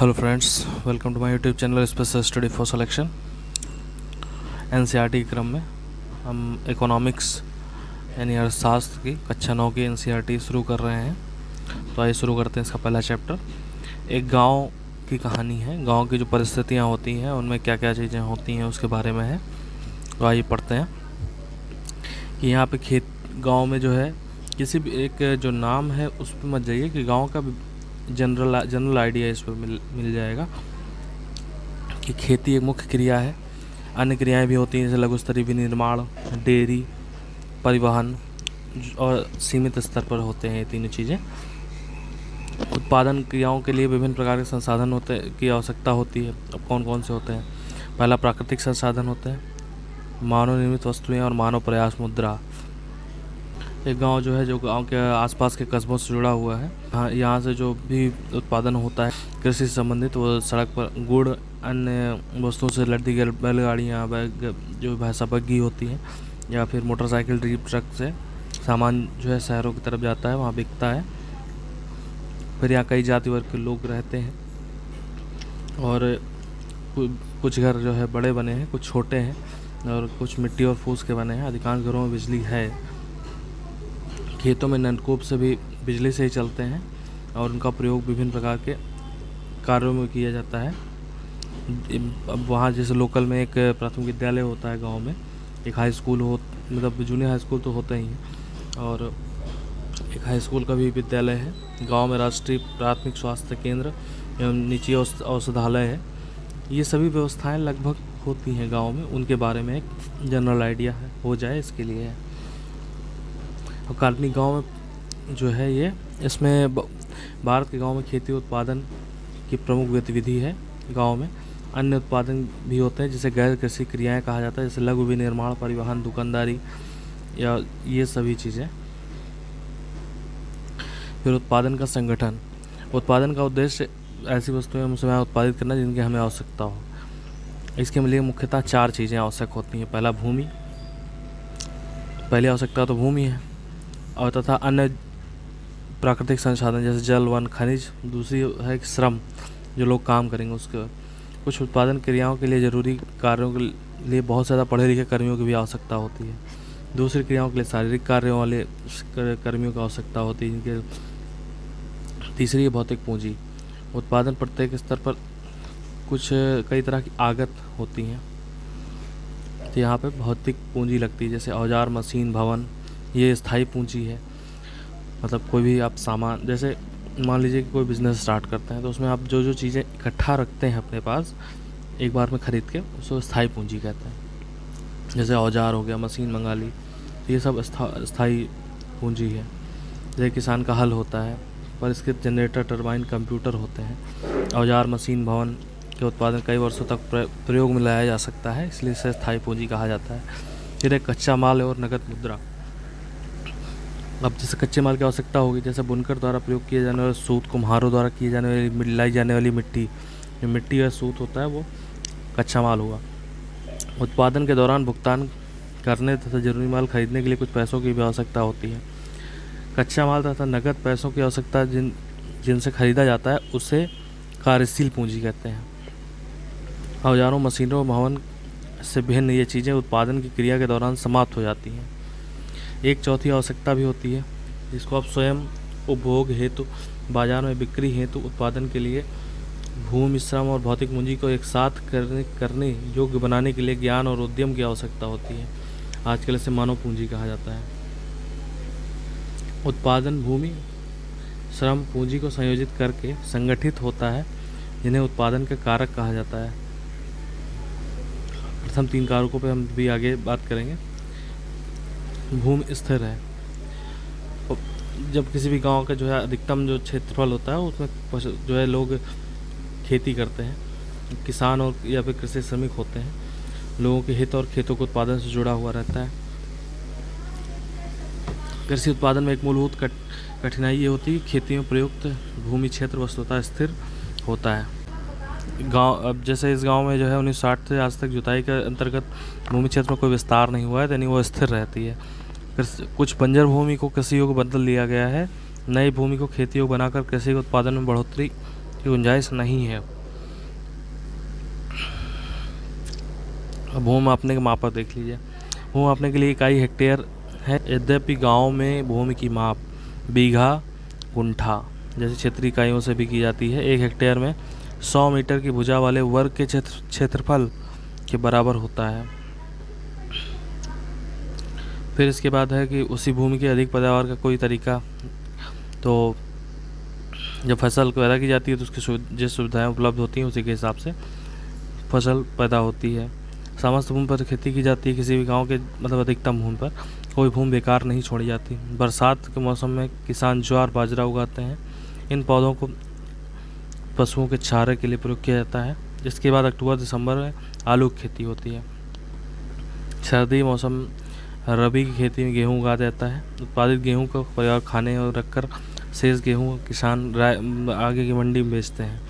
Hello friends, welcome to my YouTube channel special study for selection. NCERT क्रम में हम economics यानी अर्थशास्त्र की कक्षा 9 की एनसीईआरटी शुरू कर रहे हैं। तो आइए शुरू करते हैं इसका पहला चैप्टर। एक गांव की कहानी है। गांव की जो परिस्थितियां होती हैं उनमें क्या क्या चीज़ें होती हैं उसके बारे में है। तो आइए पढ़ते हैं कि यहाँ पे गाँव में जो है किसी भी एक जो नाम है उस पर मत जाइए कि गाँव का जनरल आइडिया इस पर मिल जाएगा कि खेती एक मुख्य क्रिया है। अन्य क्रियाएं भी होती हैं जैसे लघु स्तरीय विनिर्माण, डेयरी, परिवहन और सीमित स्तर पर होते हैं ये तीनों चीज़ें। उत्पादन क्रियाओं के लिए विभिन्न प्रकार के संसाधन की आवश्यकता होती है। अब कौन कौन से होते हैं? पहला प्राकृतिक संसाधन होते हैं, मानव निर्मित वस्तुएं और मानव प्रयास मुद्रा। एक गांव जो है जो गांव के आसपास के कस्बों से जुड़ा हुआ है। हाँ, यहाँ से जो भी उत्पादन होता है कृषि से संबंधित वो सड़क पर गुड़, अन्य वस्तुओं से लदी गई बैलगाड़ियाँ, जो भैंसा बग्घी होती हैं या फिर मोटरसाइकिल ड्रीप ट्रक से सामान जो है शहरों की तरफ जाता है, वहाँ बिकता है। फिर यहाँ कई जाति वर्ग के लोग रहते हैं और कुछ घर जो है बड़े बने हैं, कुछ छोटे हैं और कुछ मिट्टी और फूस के बने हैं। अधिकांश घरों में बिजली है। खेतों में नलकूप से भी बिजली से ही चलते हैं और उनका प्रयोग विभिन्न प्रकार के कार्यों में किया जाता है। अब वहाँ जैसे लोकल में एक प्राथमिक विद्यालय होता है गांव में, एक हाई स्कूल मतलब जूनियर हाई स्कूल तो होता ही है और एक हाई स्कूल का भी विद्यालय है। गांव में राष्ट्रीय प्राथमिक स्वास्थ्य केंद्र एवं निजी औषधालय है। ये सभी व्यवस्थाएं लगभग होती हैं गांव में। उनके बारे में एक जनरल आइडिया हो जाए इसके लिए है। और काल्पनिक गांव में जो है ये इसमें भारत के गांव में खेती उत्पादन की प्रमुख गतिविधि है। गांव में अन्य उत्पादन भी होते हैं जिसे गैर कृषि क्रियाएं कहा जाता है, जैसे लघु विनिर्माण, परिवहन, दुकानदारी या ये सभी चीज़ें। फिर उत्पादन का संगठन। उत्पादन का उद्देश्य ऐसी वस्तुएं हम समय उत्पादित करना जिनकी हमें आवश्यकता हो। इसके लिए मुख्यतः 4 चीज़ें आवश्यक होती हैं। पहला भूमि, पहली आवश्यकता तो भूमि है, और तथा अन्य प्राकृतिक संसाधन जैसे जल, वन, खनिज। दूसरी है श्रम, जो लोग काम करेंगे उसके। कुछ उत्पादन क्रियाओं के लिए ज़रूरी कार्यों के लिए बहुत ज़्यादा पढ़े लिखे कर्मियों की भी आवश्यकता होती है। दूसरी क्रियाओं के लिए शारीरिक कार्यों वाले कर्मियों की आवश्यकता होती है जिनके। तीसरी है भौतिक पूंजी। उत्पादन प्रत्येक स्तर पर कई तरह की आगत होती हैं, तो यहाँ पे भौतिक पूंजी लगती है, जैसे औजार, मशीन, भवन। ये स्थायी पूंजी है। मतलब कोई भी आप सामान, जैसे मान लीजिए कि कोई बिज़नेस स्टार्ट करते हैं तो उसमें आप जो जो चीज़ें इकट्ठा रखते हैं अपने पास एक बार में ख़रीद के, उसको स्थायी पूंजी कहते हैं। जैसे औजार हो गया, मशीन मंगा ली, तो ये सब स्थायी पूंजी है। जैसे किसान का हल होता है, पर इसके जनरेटर, टरबाइन, कंप्यूटर होते हैं। औजार, मशीन, भवन के उत्पादन कई वर्षों तक प्रयोग में लाया जा सकता है, इसलिए इसे स्थायी पूंजी कहा जाता है। फिर एक कच्चा माल और नकद मुद्रा। अब जैसे कच्चे माल की आवश्यकता होगी, जैसे बुनकर द्वारा प्रयोग किए जाने वाले सूत, कुम्हारों द्वारा किए जाने वाली मिलाई जाने वाली मिट्टी। जो मिट्टी या सूत होता है वो कच्चा माल हुआ। उत्पादन के दौरान भुगतान करने तथा जरूरी माल खरीदने के लिए कुछ पैसों की भी आवश्यकता होती है। कच्चा माल तथा नकद पैसों की आवश्यकता जिनसे खरीदा जाता है उसे कार्यशील पूंजी कहते हैं। औजारों, मशीनों, भवन से भिन्न ये चीज़ें उत्पादन की क्रिया के दौरान समाप्त हो जाती हैं। एक चौथी आवश्यकता भी होती है जिसको आप स्वयं उपभोग हेतु, बाजार में बिक्री हेतु, उत्पादन के लिए भूमि, श्रम और भौतिक पूंजी को एक साथ करने योग्य बनाने के लिए ज्ञान और उद्यम की आवश्यकता होती है। आजकल इसे मानव पूंजी कहा जाता है। उत्पादन भूमि, श्रम, पूंजी को संयोजित करके संगठित होता है, जिन्हें उत्पादन के कारक कहा जाता है। प्रथम 3 कारकों पे हम भी आगे बात करेंगे। भूमि स्थिर है। जब किसी भी गांव का जो है अधिकतम जो क्षेत्रफल होता है उसमें जो है लोग खेती करते हैं, किसान और या फिर कृषि श्रमिक होते हैं। लोगों के हित और खेतों के उत्पादन से जुड़ा हुआ रहता है। कृषि उत्पादन में एक मूलभूत कठिनाई ये होती है कि खेती में प्रयुक्त भूमि क्षेत्र वस्तुतः स्थिर होता है। अब जैसे इस गांव में जो है 1960 से आज तक जुताई के अंतर्गत भूमि क्षेत्र में कोई विस्तार नहीं हुआ है, यानी वो स्थिर रहती है। कुछ बंजर भूमि को कृषि योग्य बदल दिया गया है। नई भूमि को खेती योग्य बनाकर कृषि उत्पादन में बढ़ोतरी की गुंजाइश नहीं है। अब भूमि मापने के मापक देख लीजिए। भूमि मापने के लिए इकाई हेक्टेयर है, यद्यपि गांव में भूमि की माप बीघा, गुंठा जैसे क्षेत्रीय इकाइयों से भी की जाती है। 1 हेक्टेयर में 100 मीटर की भुजा वाले वर्ग के क्षेत्रफल के बराबर होता है। फिर इसके बाद है कि उसी भूमि के अधिक पैदावार का कोई तरीका। तो जब फसल पैदा की जाती है तो उसकी जिस सुविधाएं उपलब्ध होती हैं उसी के हिसाब से फसल पैदा होती है। समस्त भूमि पर खेती की जाती है। किसी भी गांव के मतलब अधिकतम भूमि पर कोई भूमि बेकार नहीं छोड़ी जाती। बरसात के मौसम में किसान ज्वार बाजरा उगाते हैं। इन पौधों को पशुओं के चारे के लिए प्रयोग किया जाता है। इसके बाद अक्टूबर दिसंबर में आलू की खेती होती है। सर्दी मौसम रबी की खेती में गेहूँ उगाया जाता है। उत्पादित गेहूँ को परिवार खाने और रखकर शेष गेहूँ किसान आगे की मंडी में बेचते हैं।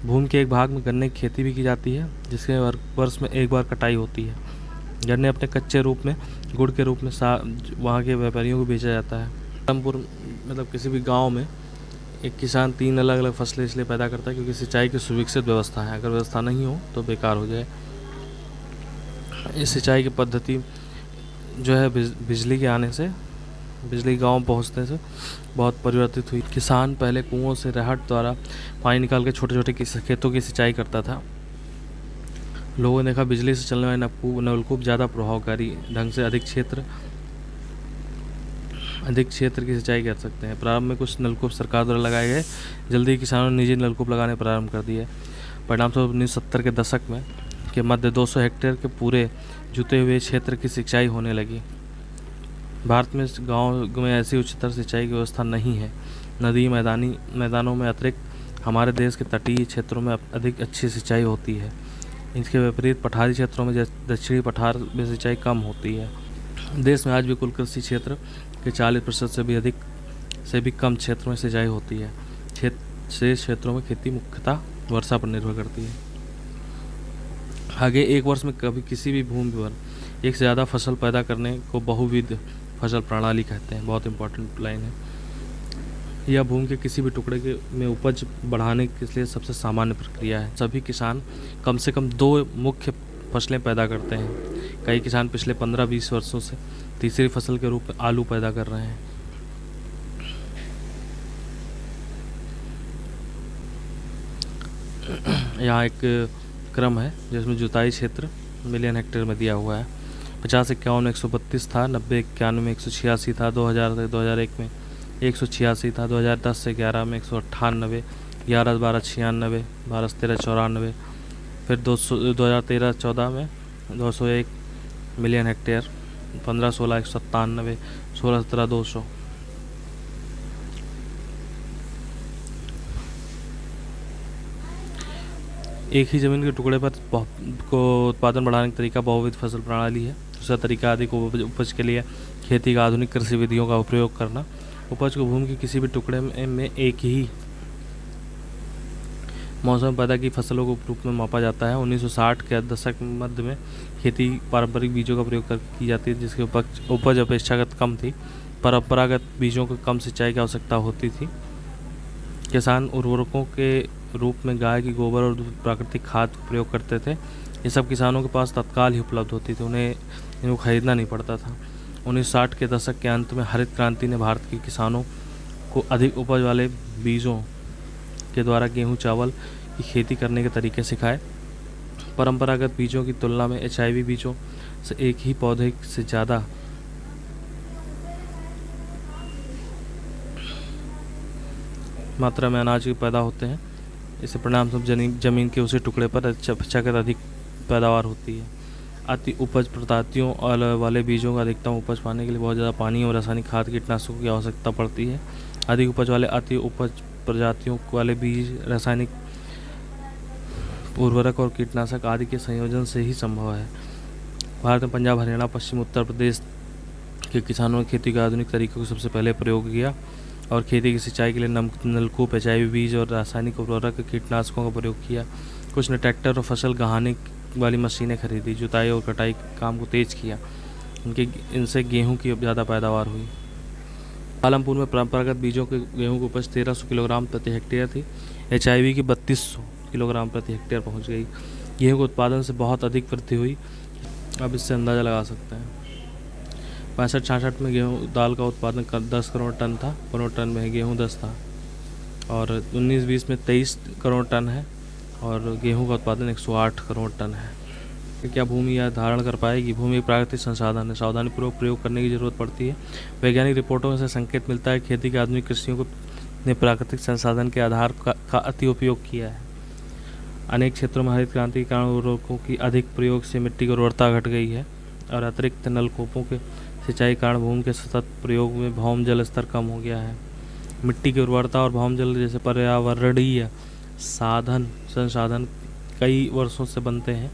भूमि के एक भाग में गन्ने की खेती भी की जाती है, जिसके वर्ष में एक बार कटाई होती है। गन्ने अपने कच्चे रूप में गुड़ के रूप में वहाँ के व्यापारियों को बेचा जाता है। रामपुर मतलब किसी भी गांव में एक किसान 3 अलग अलग फसलें इसलिए पैदा करता है क्योंकि सिंचाई की सुविकसित व्यवस्था है। अगर व्यवस्था नहीं हो तो बेकार हो जाए। इस सिंचाई की पद्धति जो है बिजली के आने से, बिजली गांव पहुंचने से बहुत परिवर्तित हुई। किसान पहले कुओं से रहट द्वारा पानी निकाल के छोटे छोटे खेतों की सिंचाई करता था। लोगों ने देखा बिजली से चलने वाले नलकूप ज़्यादा प्रभावकारी ढंग से अधिक क्षेत्र की सिंचाई कर सकते हैं। प्रारंभ में कुछ नलकूप सरकार द्वारा लगाए गए, जल्दी किसानों ने निजी नलकूप लगाने प्रारंभ कर दिए। परिणामस्वरूप 1970 के दशक में के मध्य 200 हेक्टेयर के पूरे जुते हुए क्षेत्र की सिंचाई होने लगी। भारत में गाँव में ऐसी उच्चतर सिंचाई की व्यवस्था नहीं है। नदी मैदानों में अतिरिक्त हमारे देश के तटीय क्षेत्रों में अधिक अच्छी सिंचाई होती है। इसके विपरीत पठारी क्षेत्रों में दक्षिणी पठार में सिंचाई कम होती है। देश में आज भी कुल कृषि क्षेत्र के 40% से भी कम क्षेत्रों में सिंचाई होती है। शेष क्षेत्रों में खेती मुख्यतः वर्षा पर निर्भर करती है। आगे एक वर्ष में कभी किसी भी भूमि पर एक से ज़्यादा फसल पैदा करने को बहुविध फसल प्रणाली कहते हैं। बहुत इंपॉर्टेंट लाइन है। यह भूमि के किसी भी टुकड़े में उपज बढ़ाने के लिए सबसे सामान्य प्रक्रिया है। सभी किसान कम से कम 2 मुख्य फसलें पैदा करते हैं। कई किसान पिछले 15-20 वर्षों से तीसरी फसल के रूप में आलू पैदा कर रहे हैं। यहाँ एक क्रम है जिसमें जुताई क्षेत्र मिलियन हेक्टेयर में दिया हुआ है। 50-51 में 132 था, 90-91 में 186 था, 2000 से 2001 में 186 था, 2010 से 11 में 198, 11-12 96, 12-13 94, फिर 2013-14 में 201 मिलियन हेक्टेयर, 15-16 197, 16-17 200। एक ही ज़मीन के टुकड़े पर को उत्पादन बढ़ाने का तरीका बहुविध फसल प्रणाली है। दूसरा तरीका अधिक उपज के लिए खेती का आधुनिक कृषि विधियों का उपयोग करना। उपज को भूमि के किसी भी टुकड़े में एक ही मौसम में पैदा की फसलों के रूप में मापा जाता है। 1960 के दशक मध्य में खेती पारंपरिक बीजों का प्रयोग कर की जाती है, जिसकी उपज अपेक्षाकृत कम थी। परंपरागत बीजों को कम सिंचाई की आवश्यकता होती थी। किसान उर्वरकों के रूप में गाय की गोबर और प्राकृतिक खाद का प्रयोग करते थे। ये सब किसानों के पास तत्काल ही उपलब्ध होती थी, उन्हें इनको खरीदना नहीं पड़ता था। 1960 के दशक के अंत में हरित क्रांति ने भारत के किसानों को अधिक उपज वाले बीजों के द्वारा गेहूं चावल की खेती करने के तरीके सिखाए। परंपरागत बीजों की तुलना में HIV बीजों से एक ही पौधे से ज़्यादा मात्रा में अनाज पैदा होते हैं। इससे परिणाम स्वरूप जमीन के उसी टुकड़े पर अपेक्षाकृत अधिक पैदावार होती है। अति उपज प्रजातियों वाले बीजों का अधिकतम उपज पाने के लिए बहुत ज़्यादा पानी और रासायनिक खाद कीटनाशकों की आवश्यकता पड़ती है। अधिक उपज वाले अति उपज प्रजातियों वाले बीज रासायनिक उर्वरक और कीटनाशक आदि के संयोजन से ही संभव है। भारत में पंजाब, हरियाणा, पश्चिम उत्तर प्रदेश के किसानों ने खेती के आधुनिक तरीकों को सबसे पहले प्रयोग किया और खेती की सिंचाई के लिए नलकूप, HIV बीज और रासायनिक उर्वरक कीटनाशकों का प्रयोग किया। कुछ ने ट्रैक्टर और फसल गहाने वाली मशीनें खरीदी, जुताई और कटाई काम को तेज किया। इनसे गेहूं की ज़्यादा पैदावार हुई। पालमपुर में परंपरागत बीजों के गेहूं की उपज 1300 किलोग्राम प्रति हेक्टेयर थी। HIV की 3200 किलोग्राम प्रति हेक्टेयर पहुंच गई। गेहूं के उत्पादन से बहुत अधिक वृद्धि हुई, अब इससे अंदाज़ा लगा सकते हैं। 65-66 में गेहूं दाल का उत्पादन 10 करोड़ टन था, 15 टन में गेहूं 10 था, और 19-20 में 23 करोड़ टन है, और गेहूं का उत्पादन 108 करोड़ टन है। क्या भूमि यह धारण कर पाएगी? भूमि एक प्राकृतिक संसाधन है, सावधानीपूर्वक प्रयोग करने की जरूरत पड़ती है। वैज्ञानिक रिपोर्टों से संकेत मिलता है खेती के आधुनिक कृषियों को ने प्राकृतिक संसाधन के आधार का अति उपयोग किया है। अनेक क्षेत्रों में हरित क्रांति के कारण उर्वरकों की अधिक प्रयोग से मिट्टी की उर्वरता घट गई है, और अतिरिक्त नलकूपों के सिंचाई कारण भूमि के सतत प्रयोग में भौम जल स्तर कम हो गया है। मिट्टी की उर्वरता और भौम जल जैसे पर्यावरणीय संसाधन कई वर्षों से बनते हैं।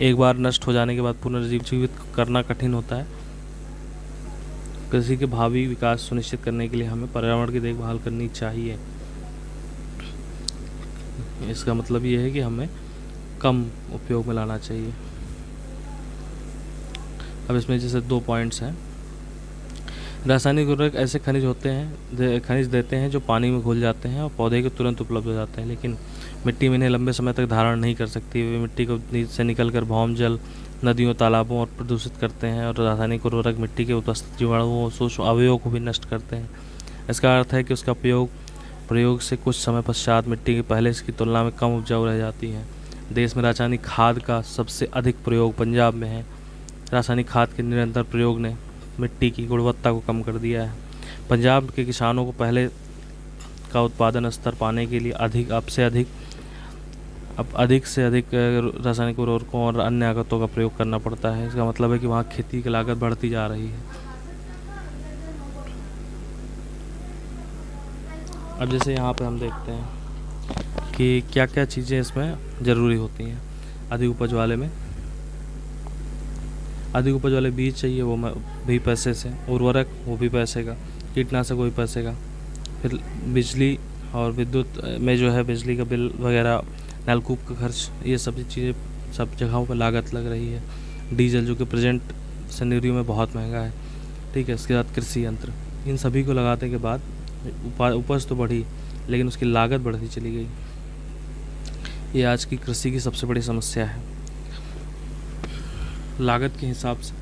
एक बार नष्ट हो जाने के बाद पुनर्जीवित करना कठिन होता है। कृषि के भावी विकास सुनिश्चित करने के लिए हमें पर्यावरण की देखभाल करनी चाहिए। इसका मतलब ये है कि हमें कम उपयोग में लाना चाहिए। अब इसमें जैसे 2 पॉइंट्स हैं। रासायनिक उर्वरक ऐसे खनिज देते हैं जो पानी में घुल जाते हैं और पौधे के तुरंत उपलब्ध हो जाते हैं, लेकिन मिट्टी में इन्हें लंबे समय तक धारण नहीं कर सकती। वे मिट्टी को से निकलकर भौम जल, नदियों, तालाबों और प्रदूषित करते हैं, और रासायनिक उर्वरक मिट्टी के उपस्थित जीवाणुओं, सूक्ष्म अवयवों को भी नष्ट करते हैं। इसका अर्थ है कि उसका प्रयोग से कुछ समय पश्चात मिट्टी की पहले की तुलना में कम उपजाऊ रह जाती है। देश में रासायनिक खाद का सबसे अधिक प्रयोग पंजाब में है। रासायनिक खाद के निरंतर प्रयोग ने मिट्टी की गुणवत्ता को कम कर दिया है। पंजाब के किसानों को पहले का उत्पादन स्तर पाने के लिए अधिक से अधिक रासायनिक उर्वरकों और अन्य आगतों का प्रयोग करना पड़ता है। इसका मतलब है कि वहाँ खेती की लागत बढ़ती जा रही है। अब जैसे यहाँ पे हम देखते हैं कि क्या क्या चीज़ें इसमें ज़रूरी होती हैं। अधिक उपज वाले बीज चाहिए, वो भी पैसे से, उर्वरक वो भी पैसे का, कीटनाशक वो भी पैसे का, फिर बिजली और विद्युत में जो है बिजली का बिल वगैरह, नलकूप का खर्च, ये सभी चीज़ें सब जगहों पर लागत लग रही है। डीजल जो कि प्रेजेंट सिनेरियो में बहुत महंगा है, ठीक है। इसके बाद कृषि यंत्र, इन सभी को लगाने के बाद उपज तो बढ़ी, लेकिन उसकी लागत बढ़ती चली गई। ये आज की कृषि की सबसे बड़ी समस्या है। लागत के हिसाब से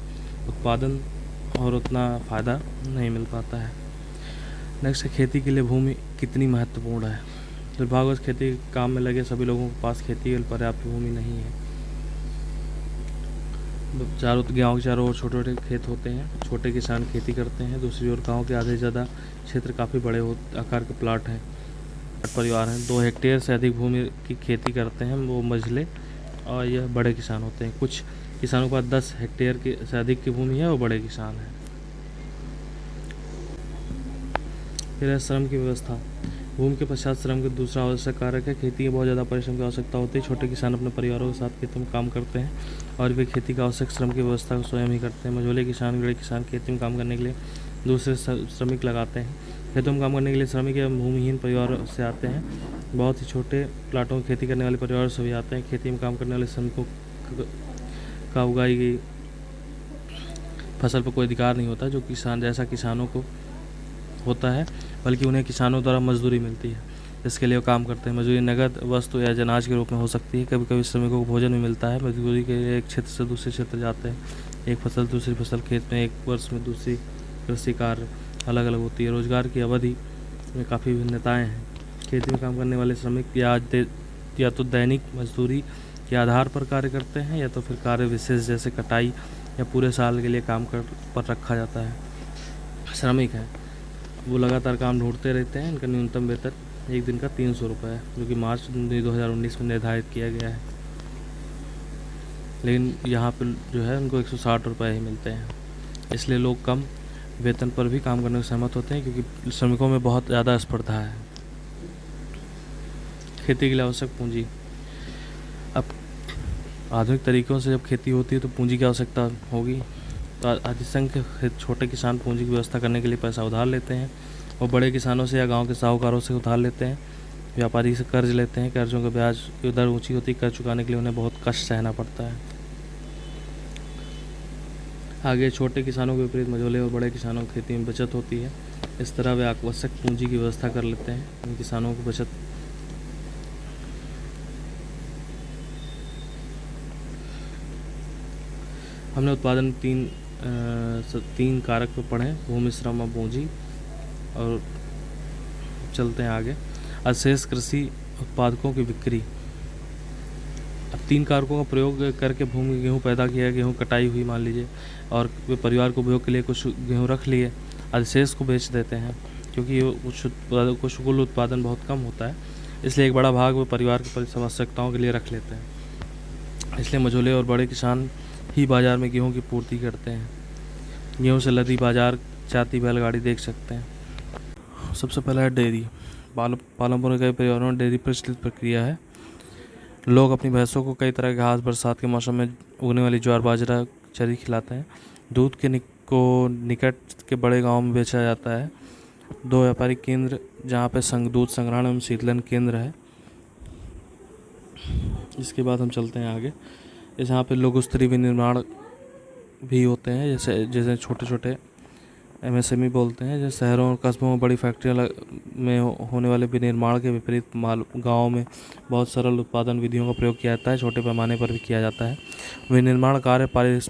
उत्पादन और उतना फ़ायदा नहीं मिल पाता है। नेक्स्ट है, खेती के लिए भूमि कितनी महत्वपूर्ण है। दुर्भाग्यवश खेती के काम में लगे सभी लोगों के पास खेती के लिए पर्याप्त भूमि नहीं है। गाँव के चारों ओर छोटे छोटे खेत होते हैं, छोटे किसान खेती करते हैं। दूसरी ओर गाँव के आधे से ज़्यादा क्षेत्र काफ़ी बड़े आकार के प्लाट हैं। परिवार हैं 2 हेक्टेयर से अधिक भूमि की खेती करते हैं, वो मझले और यह बड़े किसान होते हैं। कुछ किसानों के पास 10 हेक्टेयर से अधिक की भूमि है, वो बड़े किसान हैं। फिर है श्रम की व्यवस्था। भूमि के पश्चात श्रम का दूसरा आवश्यक कारक है। खेती में बहुत ज़्यादा परिश्रम की आवश्यकता होती है। छोटे किसान अपने परिवारों के साथ खेतों में काम करते हैं और वे खेती का आवश्यक श्रम की व्यवस्था को स्वयं ही करते हैं। मझोले किसान, बड़े किसान खेती में काम करने के लिए दूसरे श्रमिक लगाते हैं। खेतों में काम करने के लिए श्रमिक या भूमिहीन परिवारों से आते हैं। बहुत ही छोटे प्लाटों में खेती करने वाले परिवारों से भी आते हैं। खेती में काम करने वाले श्रमिकों का उगाई गई फसल पर कोई अधिकार नहीं होता जो किसानों को होता है, बल्कि उन्हें किसानों द्वारा मजदूरी मिलती है, जिसके लिए वो काम करते हैं। मजदूरी नगद वस्तु या अनाज के रूप में हो सकती है। कभी कभी श्रमिकों को भोजन भी मिलता है। मजदूरी के लिए एक क्षेत्र से दूसरे क्षेत्र जाते हैं। एक फसल दूसरी फसल, खेत में एक वर्ष में दूसरी कृषि कार्य अलग अलग होती है। रोजगार की अवधि में काफ़ी भिन्नताएँ हैं। खेती में काम करने वाले श्रमिक या तो दैनिक मजदूरी के आधार पर कार्य करते हैं, या तो फिर कार्य विशेष जैसे कटाई या पूरे साल के लिए काम पर रखा जाता है। श्रमिक हैं, वो लगातार काम ढूंढते रहते हैं। इनका न्यूनतम वेतन एक दिन का 300 रुपये है, जो कि मार्च 2019 में निर्धारित किया गया है। लेकिन यहाँ पर जो है उनको 160 रुपये ही मिलते हैं। इसलिए लोग कम वेतन पर भी काम करने को सहमत होते हैं, क्योंकि श्रमिकों में बहुत ज़्यादा स्पर्धा है। खेती के लिए आवश्यक पूंजी। अब आधुनिक तरीकों से जब खेती होती है तो पूंजी की आवश्यकता होगी। तो अधिसंख्य छोटे किसान पूंजी की व्यवस्था करने के लिए पैसा उधार लेते हैं, और बड़े किसानों से या गांव के साहूकारों से उधार लेते हैं। व्यापारी से कर्ज लेते हैं। कर्जों का ब्याज की दर ऊंची होती है। कर्ज चुकाने के लिए उन्हें बहुत कष्ट सहना पड़ता है। आगे छोटे किसानों के विपरीत मझोले और बड़े किसानों की खेती में बचत होती है। इस तरह वे आवश्यक पूंजी की व्यवस्था कर लेते हैं। इन किसानों को बचत हमने उत्पादन तीन कारक पे पढ़े, भूमि, श्रम और पूंजी। और चलते हैं आगे। अशेष कृषि उत्पादकों की बिक्री। अब 3 कारकों का प्रयोग करके भूमि गेहूँ पैदा किया, गेहूँ कटाई हुई मान लीजिए, और वे परिवार को उपयोग के लिए कुछ गेहूँ रख लिए, अधिशेष को बेच देते हैं, क्योंकि कुछ कुल उत्पादन बहुत कम होता है, इसलिए एक बड़ा भाग वे परिवार की आवश्यकताओं के लिए रख लेते हैं। इसलिए मझोले और बड़े किसान ही बाज़ार में गेहूँ की पूर्ति करते हैं। गेहूँ से लदी बाजार जाती बैलगाड़ी देख सकते हैं। सबसे पहला है डेयरी। पालमपुर के कई परिवारों में डेयरी प्रचलित प्रक्रिया है। लोग अपनी भैंसों को कई तरह के घास, बरसात के मौसम में उगने वाली ज्वार बाजरा चरी खिलाते हैं। दूध को निकट के बड़े गांव में बेचा जाता है। 2 व्यापारिक केंद्र जहां पे दूध संग्रहण एवं शीतलन केंद्र है। इसके बाद हम चलते हैं आगे। यहाँ पे लघु स्तरीय विनिर्माण भी होते हैं, जैसे छोटे छोटे MSME बोलते हैं। जैसे शहरों और कस्बों में बड़ी फैक्ट्रियाँ में होने वाले विनिर्माण के विपरीत गाँव में बहुत सरल उत्पादन विधियों का प्रयोग किया जाता है, छोटे पैमाने पर भी किया जाता है। विनिर्माण कार्य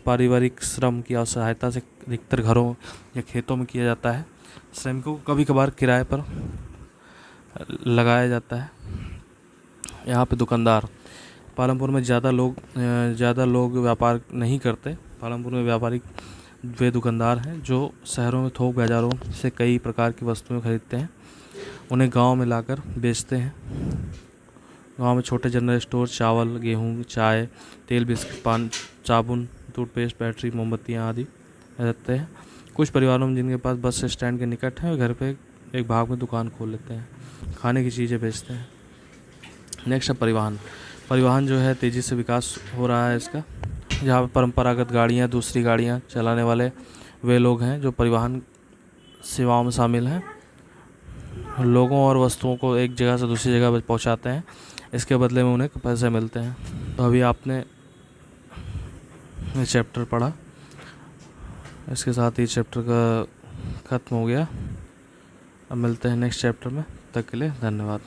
पारिवारिक श्रम की सहायता से अधिकतर घरों या खेतों में किया जाता है। श्रमिकों को कभी कभार किराए पर लगाया जाता है। यहाँ पे दुकानदार। पालमपुर में ज़्यादा लोग व्यापार नहीं करते। पालमपुर में व्यापारिक वे दुकानदार हैं जो शहरों में थोक बाज़ारों से कई प्रकार की वस्तुएं खरीदते हैं, उन्हें गांव में लाकर बेचते हैं। गांव में छोटे जनरल स्टोर चावल, गेहूं, चाय, तेल, बिस्किट, पान, साबुन, टूथपेस्ट, बैटरी, मोमबत्तियाँ आदि रहते हैं। कुछ परिवारों में जिनके पास बस स्टैंड के निकट है, वे घर पे एक भाग में दुकान खोल लेते हैं, खाने की चीज़ें बेचते हैं। नेक्स्ट है परिवहन जो है तेज़ी से विकास हो रहा है इसका। जहाँ पर परंपरागत गाड़ियाँ, दूसरी गाड़ियाँ चलाने वाले वे लोग हैं जो परिवहन सेवाओं में शामिल हैं। लोगों और वस्तुओं को एक जगह से दूसरी जगह पहुँचाते हैं, इसके बदले में उन्हें पैसे मिलते हैं। तो अभी आपने ये चैप्टर पढ़ा, इसके साथ ही चैप्टर का ख़त्म हो गया। अब मिलते हैं नेक्स्ट चैप्टर में, तब तक के लिए धन्यवाद।